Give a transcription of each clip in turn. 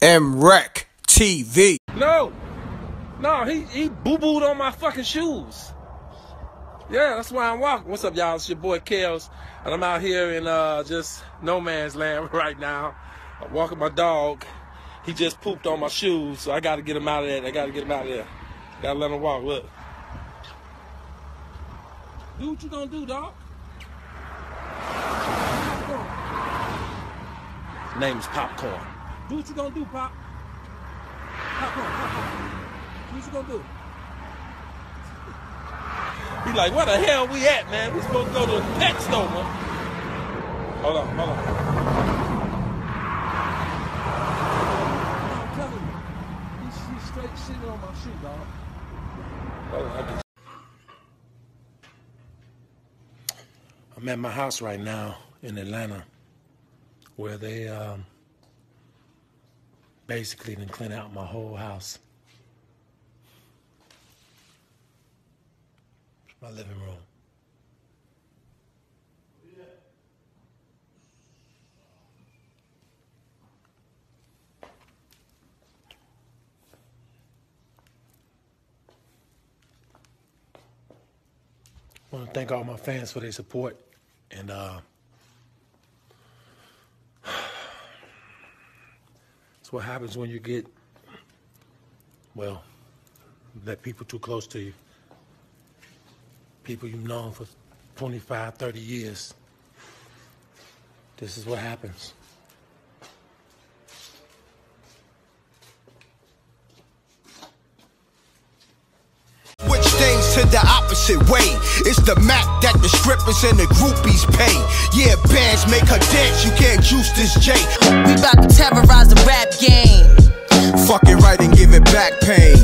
m.reck TV. No, he boo-booed on my fucking shoes. Yeah, that's why I'm walking. What's up, y'all? It's your boy Kels, and I'm out here in just no man's land right now. I'm walking my dog. He just pooped on my shoes, so I gotta get him out of there. Gotta let him walk. Look. Do what you gonna do, dog. His name is Popcorn. Do what you gonna do, Pop. Popcorn. Do what you gonna do. He like, where the hell we at, man? We supposed to go to the pet store, man. Hold on. I'm telling you, he's straight sitting on my shoe, dog. Hold on, I'm at my house right now in Atlanta, where they basically done clean out my whole house. My living room. I want to thank all my fans for their support, and that's what happens when you get, well, let people too close to you. People you've known for 25, 30 years. This is what happens. Switch things to the opposite way. It's the Mac that the strippers and the groupies pay. Yeah, bands make her dance, you can't juice this J. We bout to terrorize the rap game. Fuck it right and give it back pain.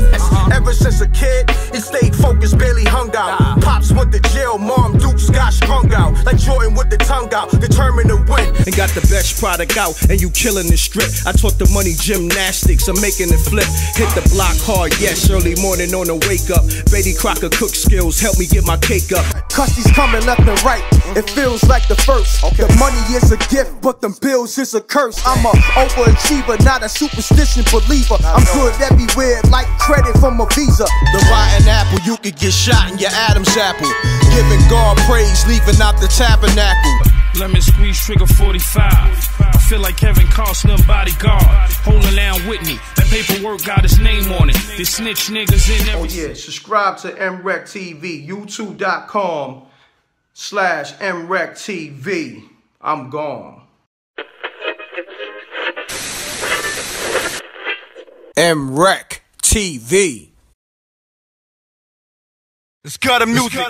Ever since a kid, it stayed focused, barely hung out. Pops went to jail, Mom Dukes got strung out. Like Jordan with the tongue out, determined to win. And got the best product out, and you killing the strip. I taught the money gymnastics, I'm making it flip. Hit the block hard, yes, early morning on the wake up. Betty Crocker cook skills, help me get my cake up. Custies coming left and right, it feels like the first. The money is a gift, but them bills is a curse. I'm a overachiever, not a superstition believer. I'm good everywhere, like credit from a Visa. The rotten apple, you could get shot in your Adam's apple. Giving God praise, leaving out the tabernacle. Lemon squeeze, trigger 45. I feel like Kevin Costner, bodyguard. Holding down Whitney, that paperwork got his name on it. The snitch niggas in every... Oh yeah, subscribe to m.reck TV, youtube.com/m.reck.tv. I'm gone. m.reck TV. It's got him music.